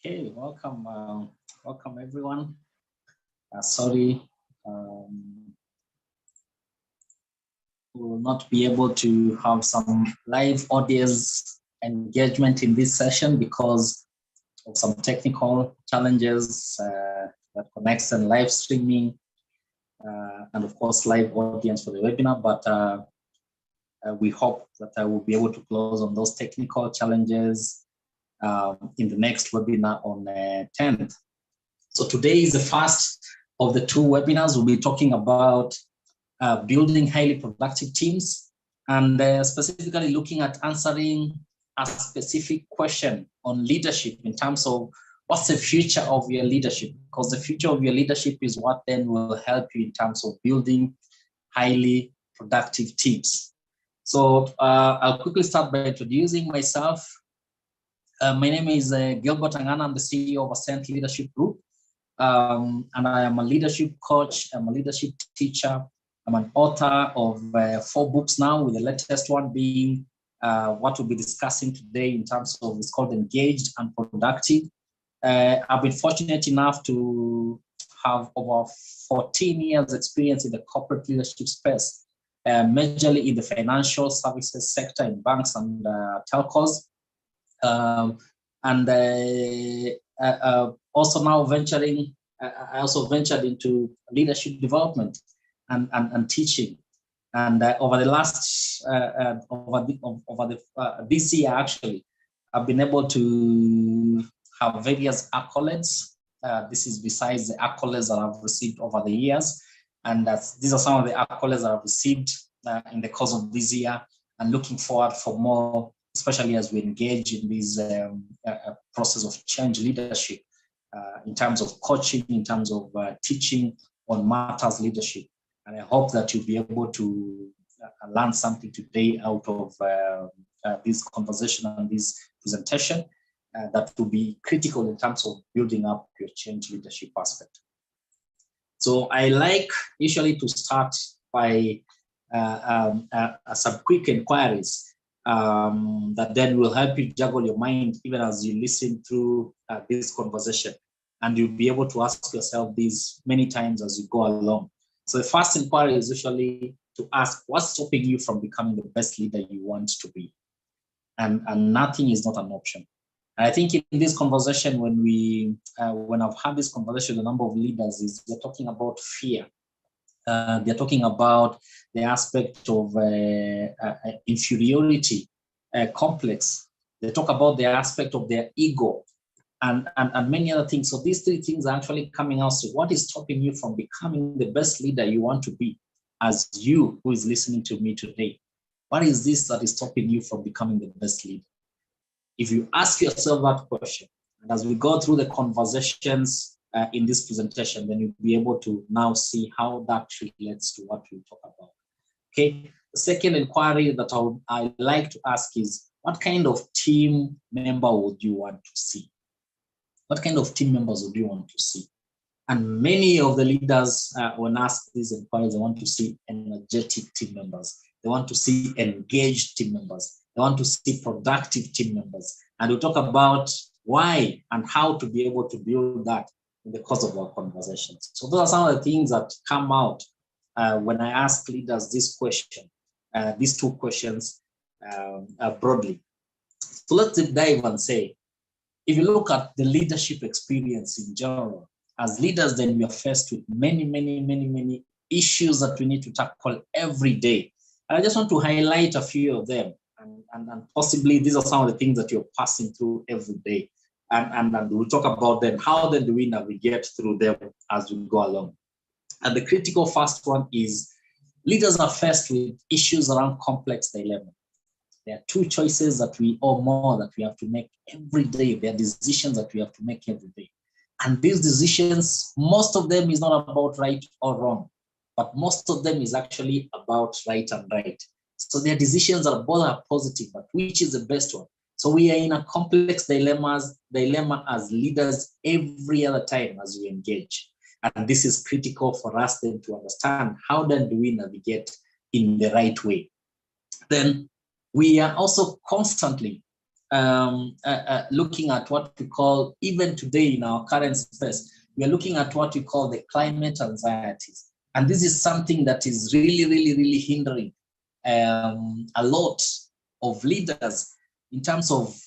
Okay, welcome, welcome everyone. Sorry, we will not be able to have some live audience engagement in this session because of some technical challenges that connects and live streaming, and of course live audience for the webinar. But we hope that I will be able to close on those technical challenges in the next webinar on 10th. So today is the first of the two webinars. We'll be talking about building highly productive teams and specifically looking at answering a specific question on leadership in terms of what's the future of your leadership, because the future of your leadership is what then will help you in terms of building highly productive teams. So I'll quickly start by introducing myself. My name is Gilbert Angana. I'm the CEO of Ascent Leadership Group. And I am a leadership coach, I'm a leadership teacher, I'm an author of 4 books now, with the latest one being what we'll be discussing today in terms of, it's called Engaged and Productive. I've been fortunate enough to have over 14 years experience in the corporate leadership space, majorly in the financial services sector in banks and telcos. Also now venturing, I also ventured into leadership development and teaching. And over the last, this year actually, I've been able to have various accolades. This is besides the accolades that I've received over the years. And these are some of the accolades that I've received in the course of this year, and looking forward for more, especially as we engage in this process of change leadership, in terms of coaching, in terms of teaching on matters leadership. And I hope that you'll be able to learn something today out of this conversation and this presentation that will be critical in terms of building up your change leadership aspect. So I like usually to start by some quick inquiries that then will help you juggle your mind even as you listen through this conversation. And you'll be able to ask yourself these many times as you go along. So the first inquiry is usually to ask, what's stopping you from becoming the best leader you want to be? And nothing is not an option. And I think in this conversation, when I've had this conversation, the number of leaders is they're talking about fear. They're talking about the aspect of inferiority complex. They talk about the aspect of their ego and many other things. So these 3 things are actually coming out. So what is stopping you from becoming the best leader you want to be, as you who is listening to me today? What is this that is stopping you from becoming the best leader? If you ask yourself that question, and as we go through the conversations in this presentation, then you'll be able to now see how that relates to what we talk about. Okay. The second inquiry that I like to ask is, what kind of team member would you want to see? What kind of team members would you want to see? And many of the leaders, when asked these inquiries, they want to see energetic team members. They want to see engaged team members. They want to see productive team members. And we'll talk about why and how to be able to build that in the course of our conversations. So those are some of the things that come out when I ask leaders this question, these 2 questions broadly. So let's dive and say, if you look at the leadership experience in general, as leaders, then we are faced with many issues that we need to tackle every day. And I just want to highlight a few of them. And possibly these are some of the things that you're passing through every day. And we'll talk about them. How then do we navigate through them as we go along? And the critical first one is, leaders are faced with issues around complex dilemma. There are 2 choices that we have to make every day. There are decisions that we have to make every day. And these decisions, most of them is not about right or wrong, but most of them is actually about right and right. So there are decisions that both are positive, but which is the best one? So we are in a complex dilemma as leaders every other time as we engage. And this is critical for us then to understand, how then do we navigate in the right way? Then we are also constantly looking at what we call, even today in our current space, we are looking at what we call the climate anxieties. And this is something that is really, really, really hindering a lot of leaders in terms of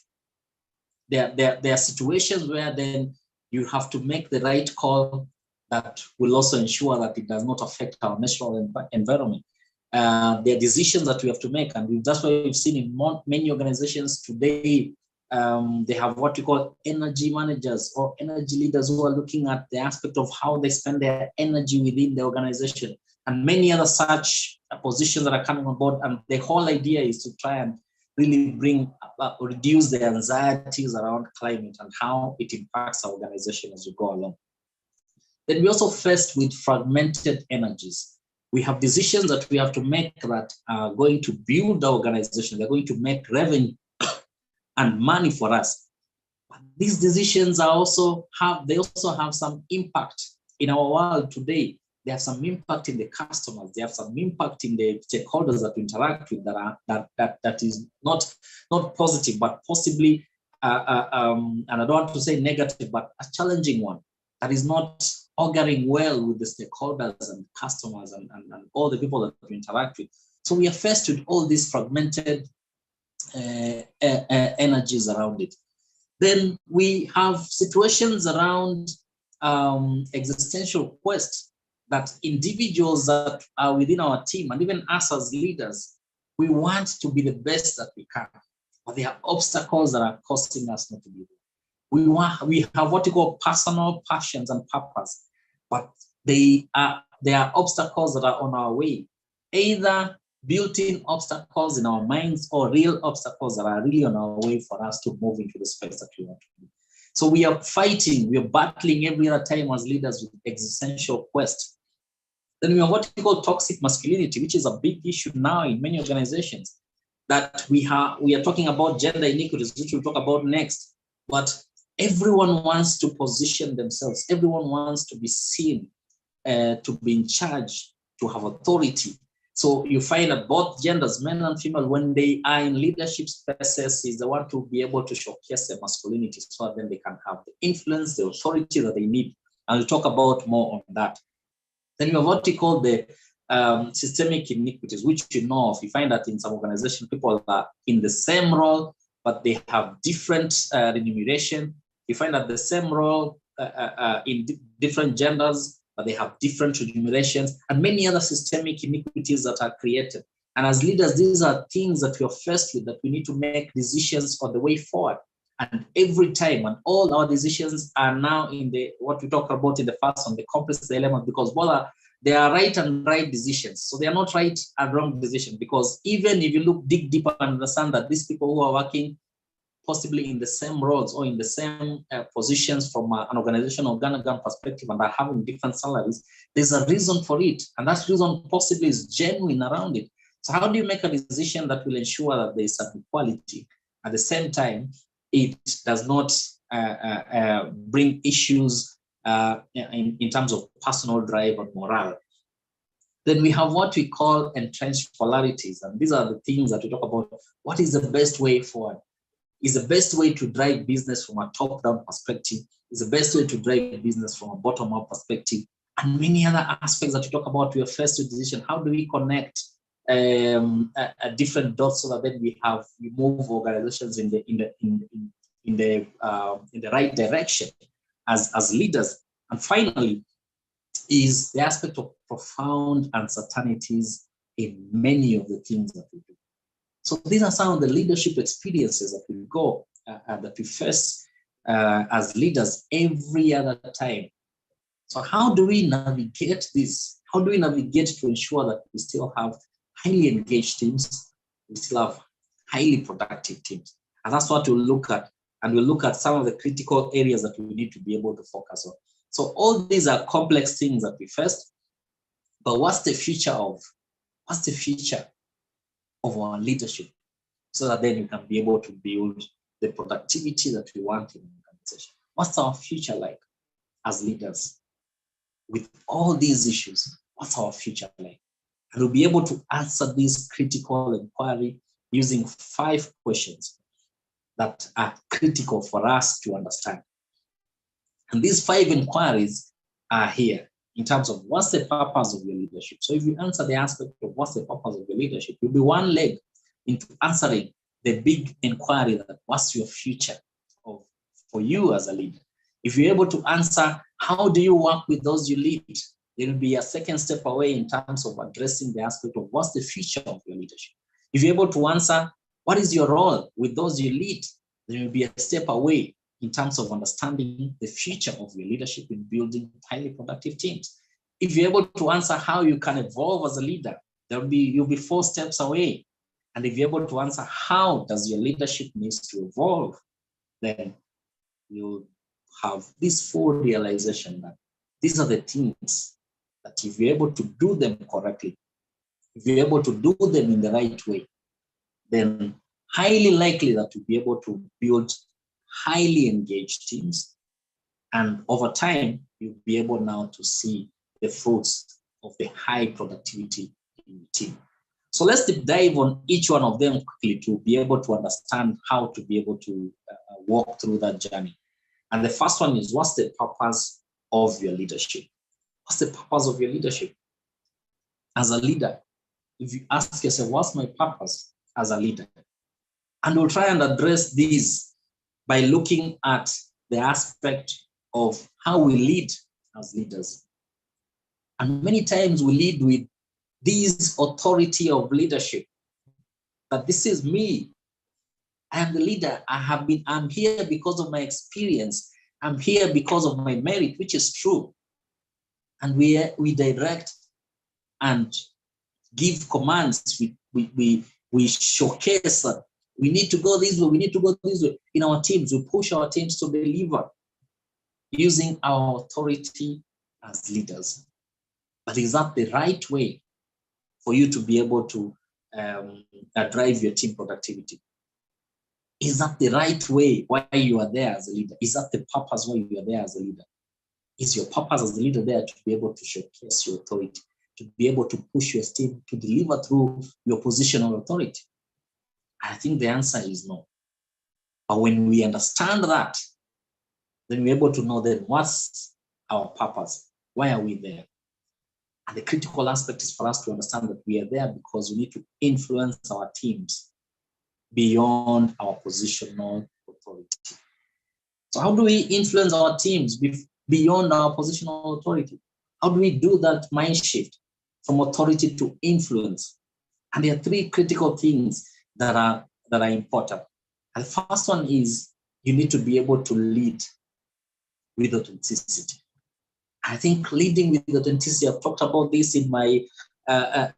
there are situations where then you have to make the right call that will also ensure that it does not affect our natural environment. There are decisions that we have to make, and that's why we've seen in many organizations today, they have what we call energy managers or energy leaders who are looking at the aspect of how they spend their energy within the organization, and many other such positions that are coming on board. And the whole idea is to try and really reduce the anxieties around climate and how it impacts our organization as we go along. Then we also faced with fragmented energies. We have decisions that we have to make that are going to build the organization. They're going to make revenue and money for us. But these decisions are also have some impact in our world today. They have some impact in the customers. They have some impact in the stakeholders that we interact with that is not positive, but possibly, and I don't want to say negative, but a challenging one that is not auguring well with the stakeholders and customers and all the people that we interact with. So we are faced with all these fragmented energies around it. Then we have situations around existential quest that individuals that are within our team and even us as leaders, we want to be the best that we can, but there are obstacles that are causing us not to be there. We have what we call personal passions and purpose, but there are obstacles that are on our way, either built-in obstacles in our minds or real obstacles that are really on our way for us to move into the space that we want to be. So we are fighting, we are battling every other time as leaders with existential quest. Then we have what we call toxic masculinity, which is a big issue now in many organizations. That we are talking about gender inequities, which we'll talk about next. But everyone wants to position themselves. Everyone wants to be seen, to be in charge, to have authority. So you find that both genders, men and female, when they are in leadership spaces, is they want to be able to showcase their masculinity so that then they can have the influence, the authority that they need. And we'll talk about more on that. Then you have what we call the systemic inequities, which you know of. You find that in some organizations, people are in the same role, but they have different remuneration. You find that the same role in different genders, but they have different remunerations, and many other systemic inequities that are created. And as leaders, these are things that we are faced with, that we need to make decisions on the way forward. And every time, and all our decisions are now in what we talked about in the first one, the complex dilemma, because they are right and right decisions. So they are not right and wrong decisions, because even if you dig deeper and understand that these people who are working possibly in the same roles or in the same positions from an organizational organogram perspective and are having different salaries, there's a reason for it. And that reason possibly is genuine around it. So how do you make a decision that will ensure that there is some equality? At the same time, it does not bring issues in terms of personal drive or morale. Then we have what we call entrenched polarities. And these are the things that we talk about. What is the best way forward? Is the best way to drive business from a top-down perspective? Is the best way to drive business from a bottom-up perspective? And many other aspects that we talk about. We are faced with decision. How do we connect a different dots so that then we move organizations in the right direction as leaders? And finally, is the aspect of profound uncertainties in many of the things that we do. So these are some of the leadership experiences that we face as leaders every other time. So how do we navigate this? How do we navigate to ensure that we still have highly engaged teams, we still have highly productive teams? And that's what we'll look at. And we'll look at some of the critical areas that we need to be able to focus on. So all these are complex things that we face. But what's the future of our leadership, so that then you can be able to build the productivity that we want in the organization? What's our future like as leaders? With all these issues, what's our future like? And we'll be able to answer this critical inquiry using 5 questions. that are critical for us to understand. And these 5 inquiries are here in terms of what's the purpose of your leadership. So if you answer the aspect of what's the purpose of your leadership, you'll be one leg into answering the big inquiry that what's your future for you as a leader. If you're able to answer how do you work with those you lead, there will be a second step away in terms of addressing the aspect of what's the future of your leadership. If you're able to answer what is your role with those you lead, there will be a step away in terms of understanding the future of your leadership in building highly productive teams. If you're able to answer how you can evolve as a leader, you'll be 4 steps away. And if you're able to answer how does your leadership needs to evolve, then you'll have this full realization that these are the things that if you're able to do them correctly, if you're able to do them in the right way, then highly likely that you'll be able to build highly engaged teams. And over time, you'll be able now to see the fruits of the high productivity in the team. So let's deep dive on each one of them quickly to be able to understand how to be able to walk through that journey. And the first one is, what's the purpose of your leadership? What's the purpose of your leadership? As a leader, if you ask yourself, what's my purpose as a leader? And we'll try and address these by looking at the aspect of how we lead as leaders. And many times we lead with this authority of leadership, that this is me. I am the leader. I'm here because of my experience. I'm here because of my merit, which is true. And we direct and give commands. We showcase that we need to go this way, we need to go this way. In our teams, we push our teams to deliver using our authority as leaders. But is that the right way for you to be able to drive your team productivity? Is that the right way why you are there as a leader? Is that the purpose why you are there as a leader? Is your purpose as a leader there to be able to showcase your authority, to be able to push your team to deliver through your positional authority? I think the answer is no. But when we understand that, then we're able to know then what's our purpose? Why are we there? And the critical aspect is for us to understand that we are there because we need to influence our teams beyond our positional authority. So how do we influence our teams beyond our positional authority? How do we do that mind shift from authority to influence? And there are 3 critical things that are important. And the first one is you need to be able to lead with authenticity. I think leading with authenticity, I've talked about this in my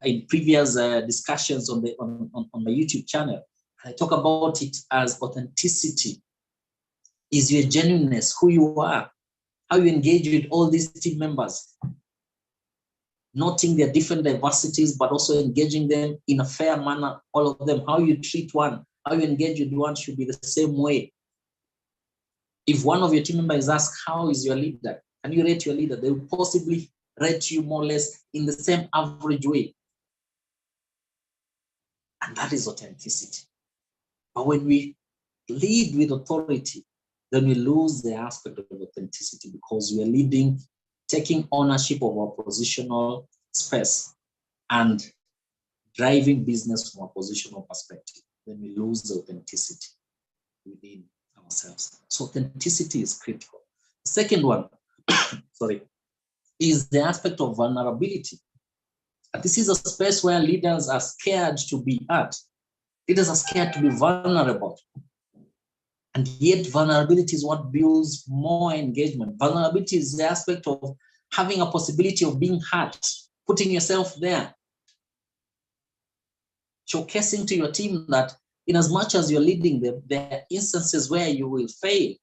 in previous discussions on my YouTube channel. I talk about it as authenticity is your genuineness, who you are, how you engage with all these team members, noting their different diversities, but also engaging them in a fair manner, all of them. How you treat one, how you engage with one should be the same way. If one of your team members is asked, how is your leader? Can you rate your leader? They will possibly rate you more or less in the same average way. And that is authenticity. But when we lead with authority, then we lose the aspect of authenticity because we are leading, taking ownership of our positional space and driving business from a positional perspective. Then we lose the authenticity within ourselves. So authenticity is critical. The second one, is the aspect of vulnerability. And this is a space where leaders are scared to be at. Leaders are scared to be vulnerable. And yet vulnerability is what builds more engagement. Vulnerability is the aspect of having a possibility of being hurt, putting yourself there, showcasing to your team that in as much as you're leading them, there are instances where you will fail.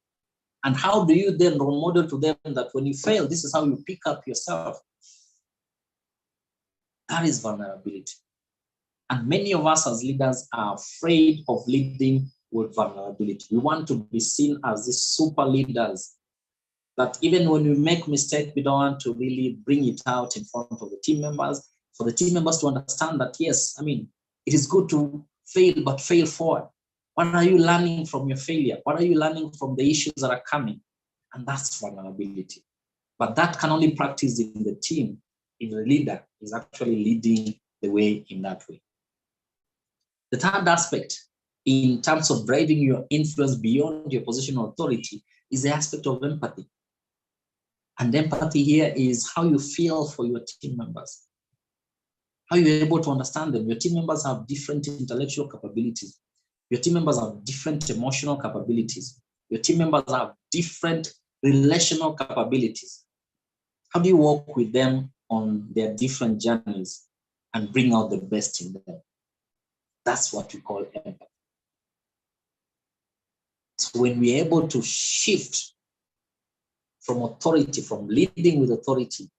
And how do you then role model to them that when you fail, this is how you pick up yourself? That is vulnerability. And many of us as leaders are afraid of leading with vulnerability. We want to be seen as these super leaders that even when we make mistakes, we don't want to really bring it out in front of the team members, for the team members to understand that, yes, I mean, it is good to fail, but fail forward. What are you learning from your failure? What are you learning from the issues that are coming? And that's vulnerability. But that can only practice in the team if the leader is actually leading the way in that way. The third aspect in terms of driving your influence beyond your position of authority is the aspect of empathy. And empathy here is how you feel for your team members, how you're able to understand them. Your team members have different intellectual capabilities. Your team members have different emotional capabilities. Your team members have different relational capabilities. How do you work with them on their different journeys and bring out the best in them? That's what we call empathy. So when we're able to shift from authority, from leading with authority,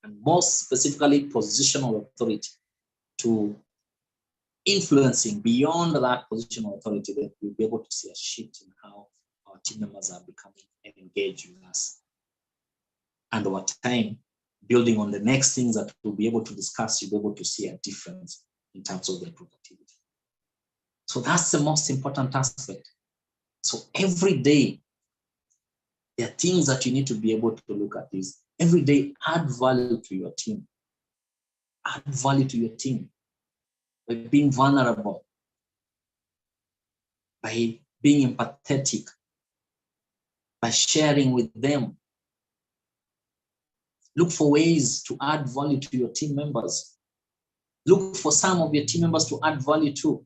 and more specifically positional authority, to influencing beyond that positional authority, then we'll be able to see a shift in how our team members are becoming engaged with us. And over time, building on the next things that we'll be able to discuss, you'll be able to see a difference in terms of their productivity. So that's the most important aspect. So every day, there are things that you need to be able to look at this. Every day, add value to your team. Add value to your team by being vulnerable, by being empathetic, by sharing with them. Look for ways to add value to your team members. Look for some of your team members to add value to.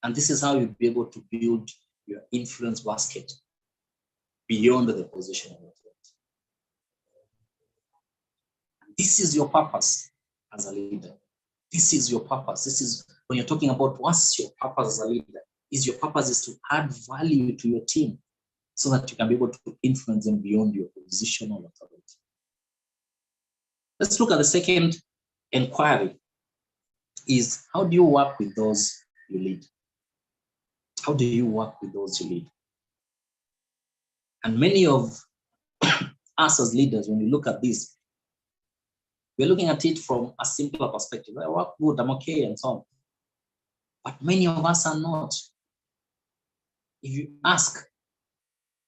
And this is how you'll be able to build your influence basket beyond the position of authority. This is your purpose as a leader. This is your purpose. This is when you're talking about what's your purpose as a leader. Your purpose is to add value to your team so that you can be able to influence them beyond your positional authority. Let's look at the second inquiry is how do you work with those you lead? How do you work with those you lead? And many of us as leaders, when we look at this, we're looking at it from a simpler perspective. I work good, I'm okay, and so on. But many of us are not. If you ask,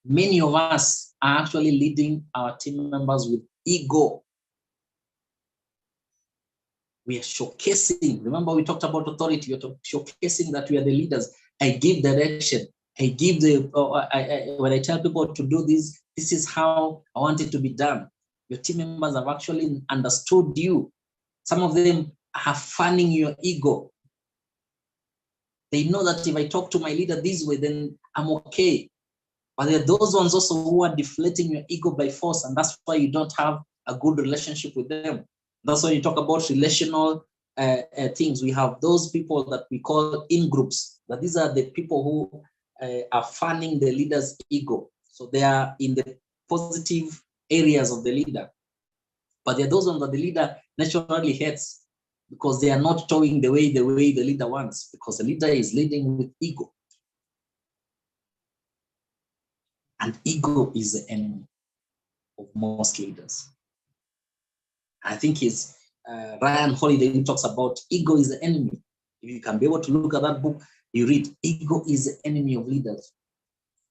many of us are actually leading our team members with ego. We are showcasing. Remember, we talked about authority. We're showcasing that we are the leaders. I give direction. I give when I tell people to do this, this is how I want it to be done. Your team members have actually understood you. Some of them are fanning your ego. They know that if I talk to my leader this way, then I'm okay. But there are those ones also who are deflating your ego by force, and that's why you don't have a good relationship with them. That's why you talk about relational things. We have those people that we call in groups. That these are the people who are fanning the leader's ego. So they are in the positive areas of the leader. But there are those ones that the leader naturally hates because they are not towing the way the leader wants, because the leader is leading with ego. And ego is the enemy of most leaders. I think it's Ryan Holiday who talks about ego is the enemy. If you can be able to look at that book, you read ego is the enemy of leaders.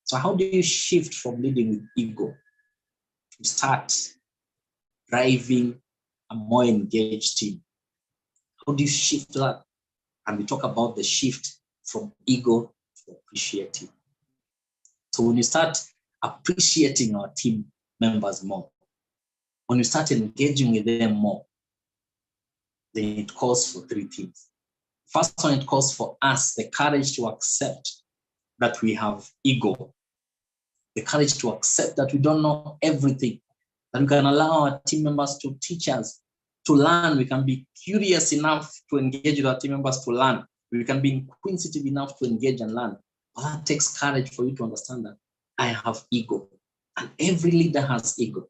So how do you shift from leading with ego to start driving a more engaged team? How do you shift that? And we talk about the shift from ego to appreciative. So when you start appreciating our team members more, when you start engaging with them more, then it calls for three things. First one, it calls for us the courage to accept that we have ego, the courage to accept that we don't know everything, that we can allow our team members to teach us, to learn. We can be curious enough to engage with our team members to learn. We can be inquisitive enough to engage and learn. But that takes courage for you to understand that I have ego. And every leader has ego.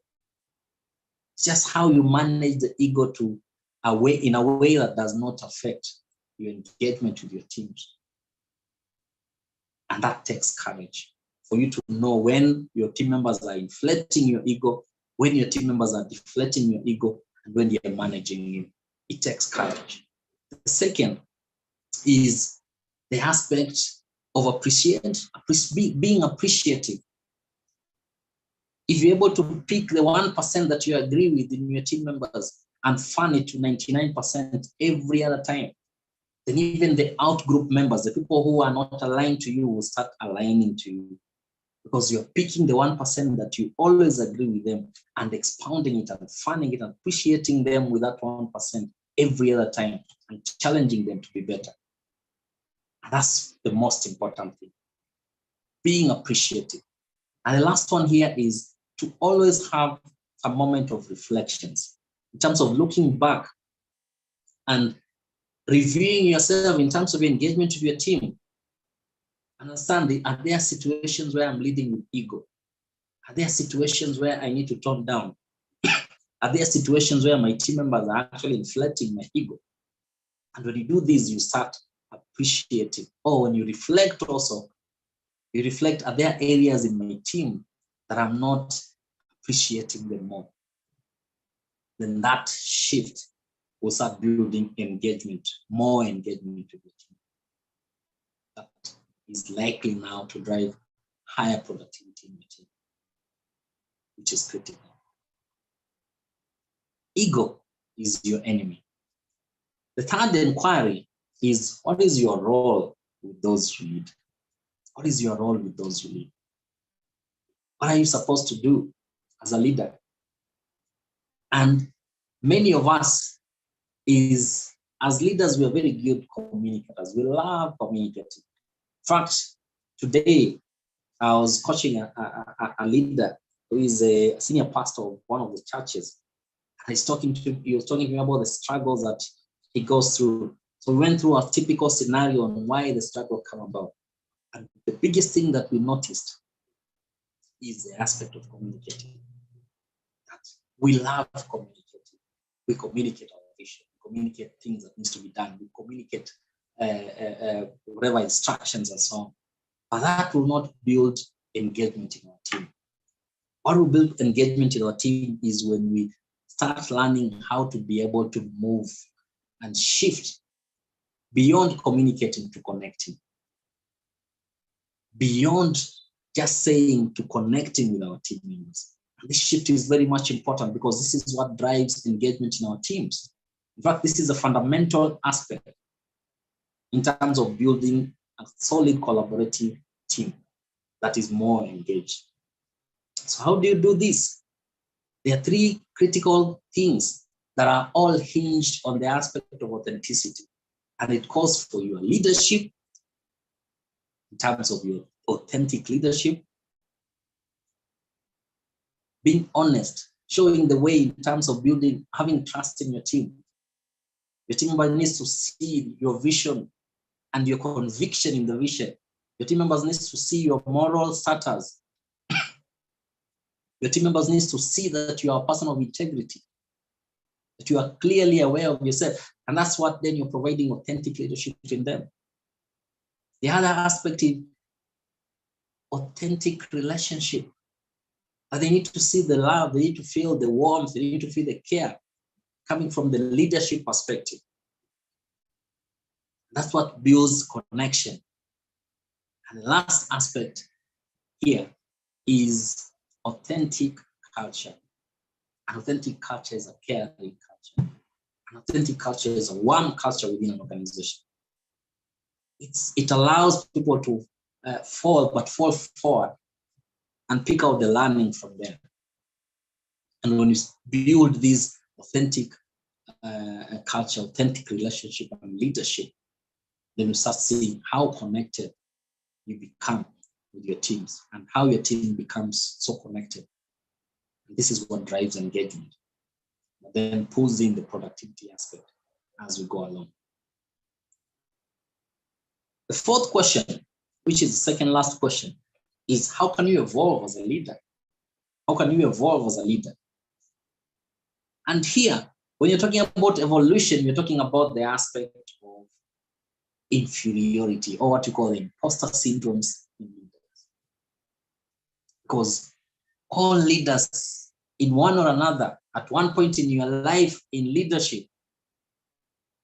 It's just how you manage the ego in a way that does not affect your engagement with your teams. And that takes courage for you to know when your team members are inflating your ego, when your team members are deflating your ego, and when you're managing you. It takes courage. The second is the aspect being appreciative. If you're able to pick the 1% that you agree with in your team members and fan it to 99% every other time, then even the out-group members, the people who are not aligned to you, will start aligning to you, because you're picking the 1% that you always agree with them and expounding it and fanning it and appreciating them with that 1% every other time and challenging them to be better. And that's the most important thing, being appreciative. And the last one here is to always have a moment of reflections in terms of looking back and reviewing yourself in terms of engagement with your team. Understand, are there situations where I'm leading with ego? Are there situations where I need to tone down? Are there situations where my team members are actually inflating my ego? And when you do this, you start appreciating. Or when you reflect also, you reflect, are there areas in my team that I'm not appreciating them more? Then that shift will start building engagement, more engagement with the team. That is likely now to drive higher productivity in the team, which is critical. Ego is your enemy. The third inquiry is, what is your role with those you lead? What is your role with those you lead? What are you supposed to do as a leader? And many of us as leaders, we are very good communicators. We love communicating. In fact, today I was coaching a leader who is a senior pastor of one of the churches. And he was talking to me about the struggles that he goes through. So we went through a typical scenario on why the struggle came about. And the biggest thing that we noticed is the aspect of communicating. That we love communicating. We communicate our vision, we communicate things that needs to be done, we communicate whatever instructions and so on. But that will not build engagement in our team. What will build engagement in our team is when we start learning how to be able to move and shift beyond communicating to connecting. Beyond just saying to connecting with our team members. And this shift is very much important because this is what drives engagement in our teams. In fact, this is a fundamental aspect in terms of building a solid collaborative team that is more engaged. So how do you do this? There are three critical things that are all hinged on the aspect of authenticity. And it calls for your leadership in terms of your authentic leadership, being honest, showing the way in terms of building, having trust in your team. Your team member needs to see your vision and your conviction in the vision. Your team members needs to see your moral status. Your team members needs to see that you are a person of integrity, that you are clearly aware of yourself. And that's what then you're providing authentic leadership in them. The other aspect is authentic relationship. And they need to see the love, they need to feel the warmth, they need to feel the care coming from the leadership perspective. That's what builds connection. And the last aspect here is authentic culture. An authentic culture is a caring culture. An authentic culture is a warm culture within an organization. It allows people to fall forward and pick out the learning from them. And when you build this authentic culture, authentic relationship and leadership, then you start seeing how connected you become with your teams and how your team becomes so connected. And this is what drives engagement, and then pulls in the productivity aspect as we go along. The fourth question, which is the second last question, is how can you evolve as a leader? How can you evolve as a leader? And here, when you're talking about evolution, you're talking about the aspect of inferiority, or what you call the imposter syndromes in leaders. Because all leaders, in one or another, at one point in your life in leadership,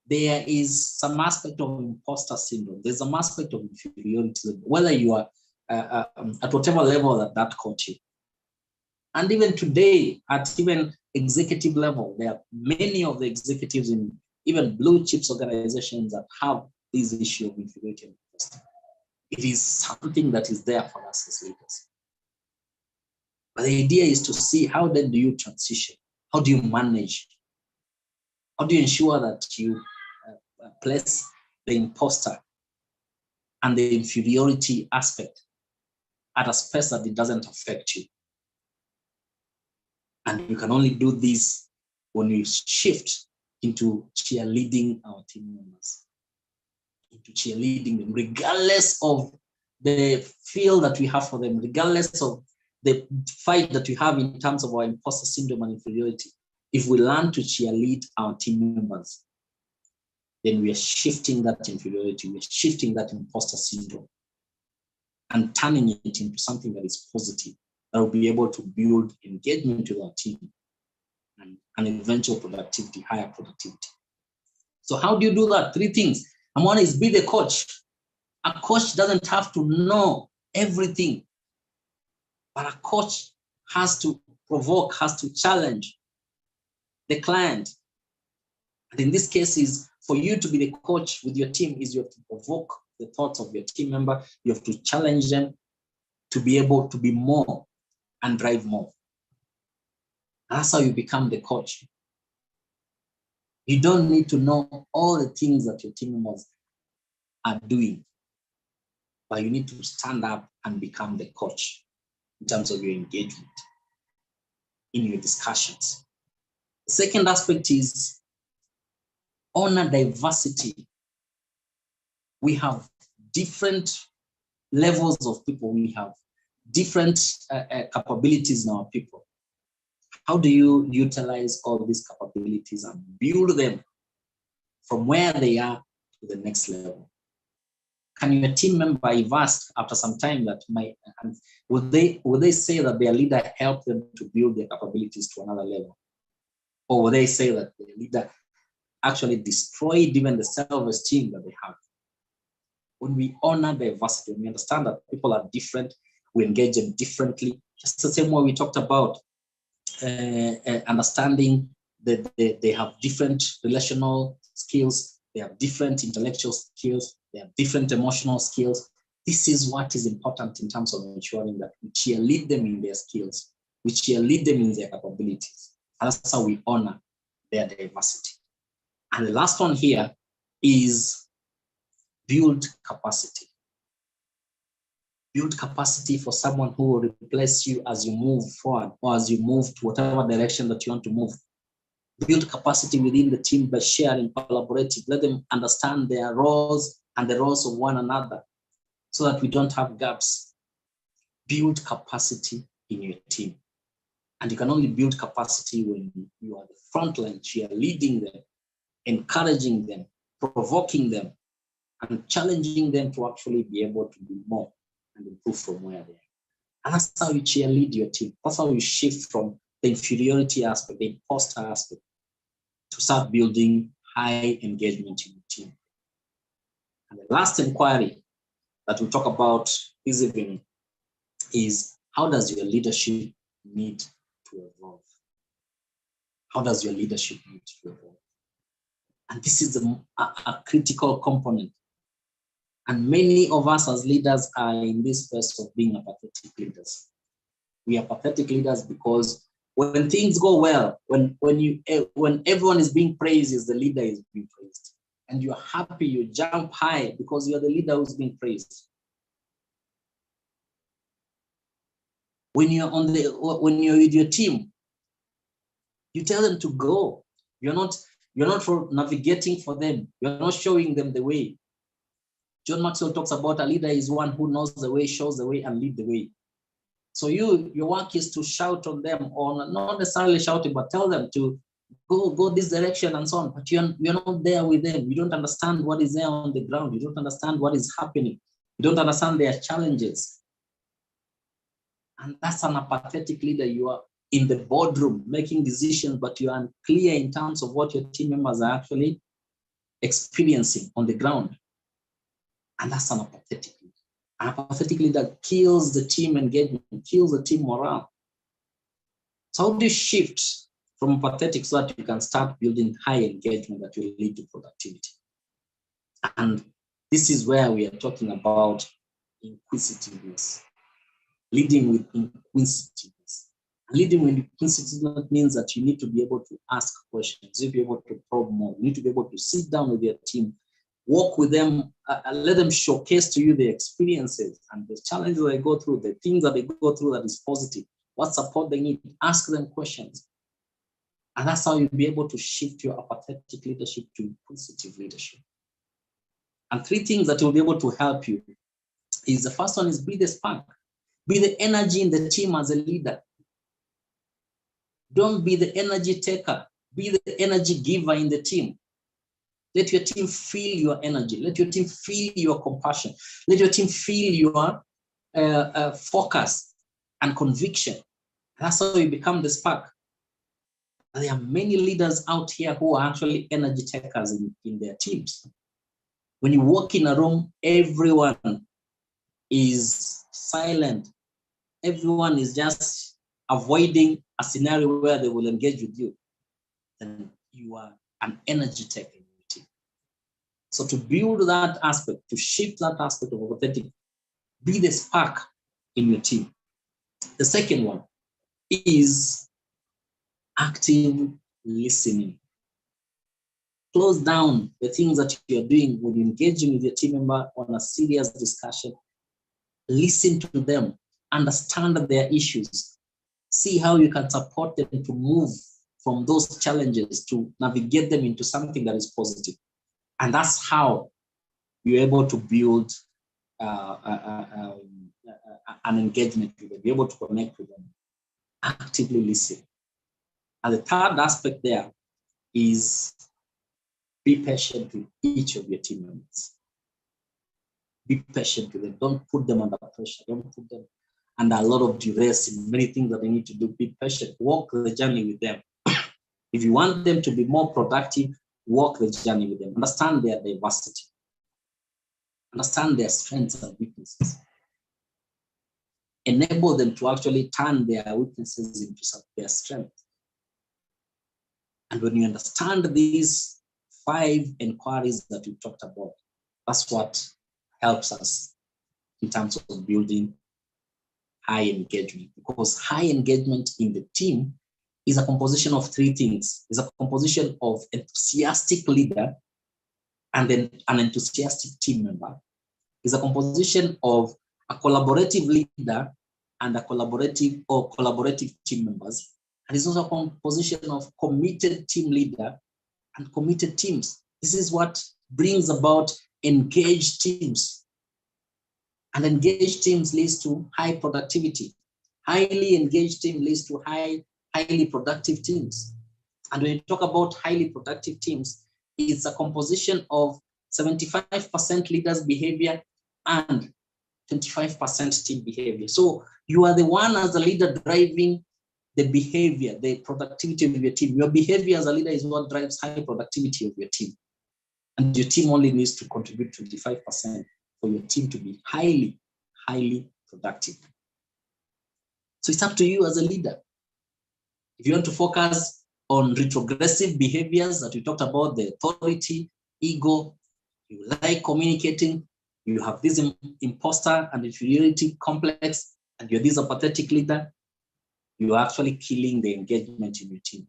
there is some aspect of imposter syndrome. There's some aspect of inferiority, whether you are at whatever level that coach you. And even today, at even executive level, there are many of the executives in even blue chips organizations that have this issue of inferiority and imposter. It is something that is there for us as leaders. But the idea is to see how then do you transition? How do you manage? How do you ensure that you place the imposter and the inferiority aspect at a space that it doesn't affect you? And you can only do this when you shift into cheerleading our team members, into cheerleading them, regardless of the feel that we have for them, regardless of the fight that we have in terms of our imposter syndrome and inferiority. If we learn to cheerlead our team members, then we are shifting that inferiority, we're shifting that imposter syndrome and turning it into something that is positive, that will be able to build engagement with our team and eventual productivity, higher productivity. So how do you do that? 3 things. And one is be the coach. A coach doesn't have to know everything, but a coach has to provoke, has to challenge the client. And in this case is for you to be the coach with your team is you have to provoke the thoughts of your team member. You have to challenge them to be able to be more and drive more. That's how you become the coach. You don't need to know all the things that your team members are doing, but you need to stand up and become the coach in terms of your engagement in your discussions. The second aspect is honor diversity. We have different levels of people. We have different capabilities in our people. How do you utilize all these capabilities and build them from where they are to the next level? Can your team member, if asked after some time, that would they say that their leader helped them to build their capabilities to another level? Or would they say that the leader actually destroyed even the self-esteem that they have? When we honor diversity, when we understand that people are different, we engage them differently, just the same way we talked about understanding that they have different relational skills, they have different intellectual skills, they have different emotional skills. This is what is important in terms of ensuring that we cheerlead them in their skills, we cheerlead them in their capabilities. And that's how we honor their diversity. And the last one here is build capacity. Build capacity for someone who will replace you as you move forward or as you move to whatever direction that you want to move. Build capacity within the team by sharing, collaborating. Let them understand their roles and the roles of one another so that we don't have gaps. Build capacity in your team. And you can only build capacity when you are the front line, you are leading them, encouraging them, provoking them, and challenging them to actually be able to do more and improve from where they are. And that's how you cheerlead your team. That's how you shift from the inferiority aspect, the imposter aspect, to start building high engagement in your team. And the last inquiry that we'll talk about this evening is, how does your leadership need to evolve? How does your leadership need to evolve? And this is a critical component. And many of us as leaders are in this phase of being apathetic leaders. We are pathetic leaders because when things go well, when everyone is being praised, the leader is being praised. And you're happy, you jump high because you're the leader who's being praised. When you're with your team, you tell them to go. You're not navigating for them. You're not showing them the way. John Maxwell talks about a leader is one who knows the way, shows the way, and lead the way. So your work is to shout on them, or not necessarily shouting, but tell them to go this direction and so on. But you're not there with them. You don't understand what is there on the ground. You don't understand what is happening. You don't understand their challenges. And that's an apathetic leader. You are in the boardroom making decisions, but you are unclear in terms of what your team members are actually experiencing on the ground. And that's an apathetic leader. An apathetic leader kills the team engagement, kills the team morale. So how do you shift from apathetic so that you can start building high engagement that will lead to productivity? And this is where we are talking about inquisitiveness. Leading with inquisitiveness. Leading with inquisitiveness means that you need to be able to ask questions, you need to be able to probe more, you need to be able to sit down with your team, walk with them, let them showcase to you their experiences and the challenges they go through, the things that they go through that is positive, what support they need, ask them questions. And that's how you'll be able to shift your apathetic leadership to inquisitive leadership. And 3 things that will be able to help you is, the first one is be the spark. Be the energy in the team as a leader. Don't be the energy taker. Be the energy giver in the team. Let your team feel your energy. Let your team feel your compassion. Let your team feel your focus and conviction. That's how you become the spark. There are many leaders out here who are actually energy takers in their teams. When you walk in a room, everyone is silent. Everyone is just avoiding a scenario where they will engage with you. Then you are an energy taker in your team. So to build that aspect, to shift that aspect of apathetic, be the spark in your team. The second one is active listening. Close down the things that you're doing when you're engaging with your team member on a serious discussion. Listen to them, understand their issues, see how you can support them to move from those challenges to navigate them into something that is positive. And that's how you're able to build an engagement with them, be able to connect with them. Actively listen. And the third aspect there is be patient with each of your team members. Be patient with them. Don't put them under pressure. Don't put them under a lot of duress in many things that they need to do. Be patient. Walk the journey with them. If you want them to be more productive, walk the journey with them. Understand their diversity. Understand their strengths and weaknesses. Enable them to actually turn their weaknesses into their strengths. And when you understand these 5 inquiries that we talked about, that's what helps us in terms of building high engagement. Because high engagement in the team is a composition of 3 things. It's a composition of enthusiastic leader and then an enthusiastic team member. It's a composition of a collaborative leader and a collaborative team members. And it's also a composition of committed team leader and committed teams. This is what brings about engaged teams. And engaged teams leads to high productivity. Highly engaged team leads to highly productive teams. And when you talk about highly productive teams, it's a composition of 75% leaders' behavior and 25% team behavior. So you are the one as a leader driving the behavior, the productivity of your team. Your behavior as a leader is what drives high productivity of your team. And your team only needs to contribute 25% for your team to be highly productive. So it's up to you as a leader. If you want to focus on retrogressive behaviors that we talked about, the authority, ego, you like communicating, you have this imposter and inferiority complex, and you're this apathetic leader, you're actually killing the engagement in your team.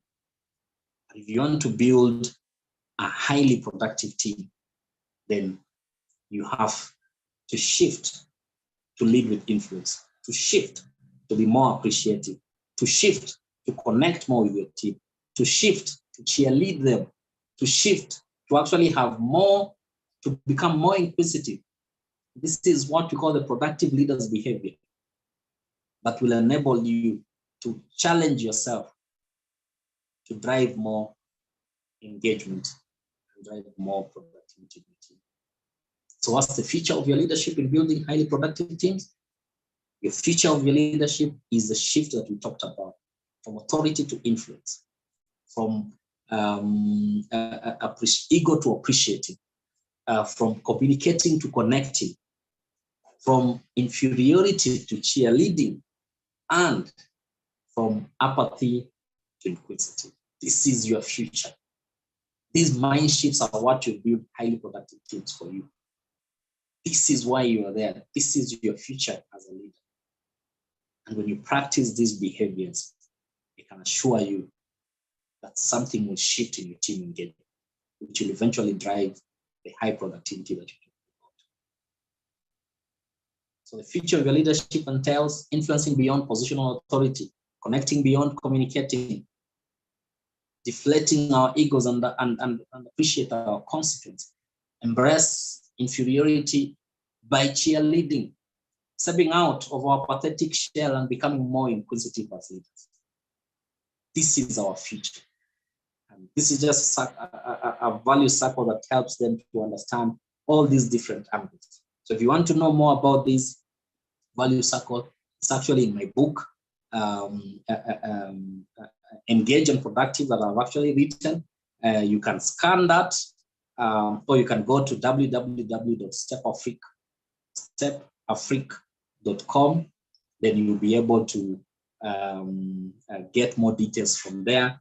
And if you want to build a highly productive team, then you have to shift to lead with influence, to shift to be more appreciative, to shift to connect more with your team, to shift to cheerlead them, to shift to actually have more, to become more inquisitive. This is what we call the productive leader's behavior that will enable you to challenge yourself to drive more engagement and drive more productivity in your team. So what's the feature of your leadership in building highly productive teams? Your feature of your leadership is the shift that we talked about, from authority to influence, from ego to appreciating, from communicating to connecting, from inferiority to cheerleading, and from apathy to inquisitive. This is your future. These mind shifts are what will build highly productive teams for you. This is why you are there. This is your future as a leader. And when you practice these behaviors, I can assure you that something will shift in your team engagement, which will eventually drive the high productivity that you're talking about. So the future of your leadership entails influencing beyond positional authority, connecting beyond communicating, deflating our egos and appreciate our consequence, embrace inferiority by cheerleading, stepping out of our pathetic shell and becoming more inquisitive as leaders. This is our future. And this is just a value circle that helps them to understand all these different angles. So if you want to know more about this value circle, it's actually in my book, Engage and Productive, that I've actually written. You can scan that, or you can go to www.stepafrique.com. Then you'll be able to get more details from there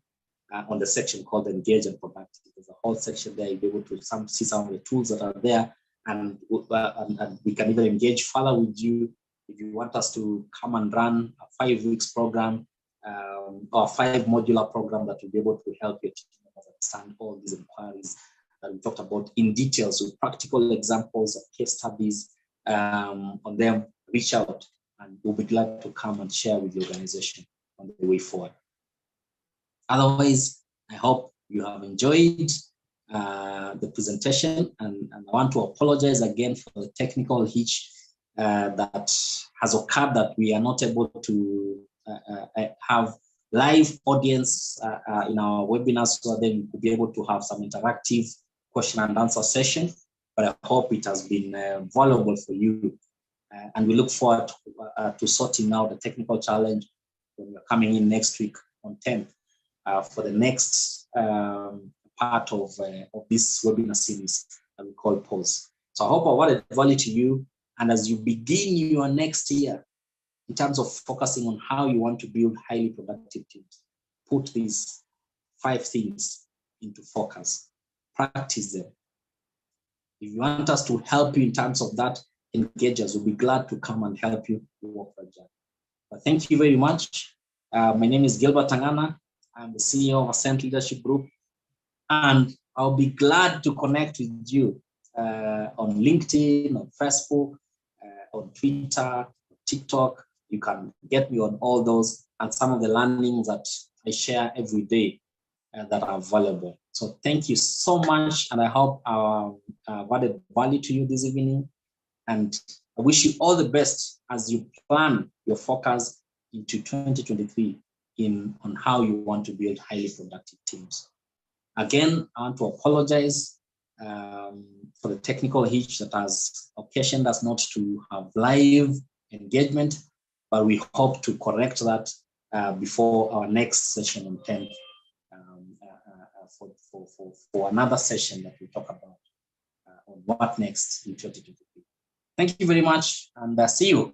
on the section called Engage and Productive. There's a whole section there. You'll be able to see some of the tools that are there, and we can even engage further with you if you want us to come and run a 5 weeks program or a 5 modular program that will be able to help your team understand all these inquiries that we talked about in details with practical examples of case studies on them. Reach out and we'll be glad to come and share with the organization on the way forward. Otherwise, I hope you have enjoyed the presentation, and I want to apologize again for the technical hitch that has occurred, that we are not able to have live audience in our webinars, so then we could be able to have some interactive question and answer session. But I hope it has been valuable for you. And we look forward to sorting out the technical challenge when we're coming in next week on 10th for the next part of this webinar series that we call Pause. So I hope I added value to you. And as you begin your next year, in terms of focusing on how you want to build highly productive teams, put these 5 things into focus, practice them. If you want us to help you in terms of that, engage us. We'll be glad to come and help you work that job. But thank you very much. My name is Gilbert Tangana. I'm the CEO of Ascent Leadership Group, and I'll be glad to connect with you on LinkedIn, on Facebook, on Twitter, TikTok. You can get me on all those and some of the learnings that I share every day that are valuable. So thank you so much, and I hope I've added value to you this evening. And I wish you all the best as you plan your focus into 2023 on how you want to build highly productive teams. Again, I want to apologize for the technical hitch that has occasioned us not to have live engagement, but we hope to correct that before our next session on 10th for another session that we talk about on what next in 2023. Thank you very much, and see you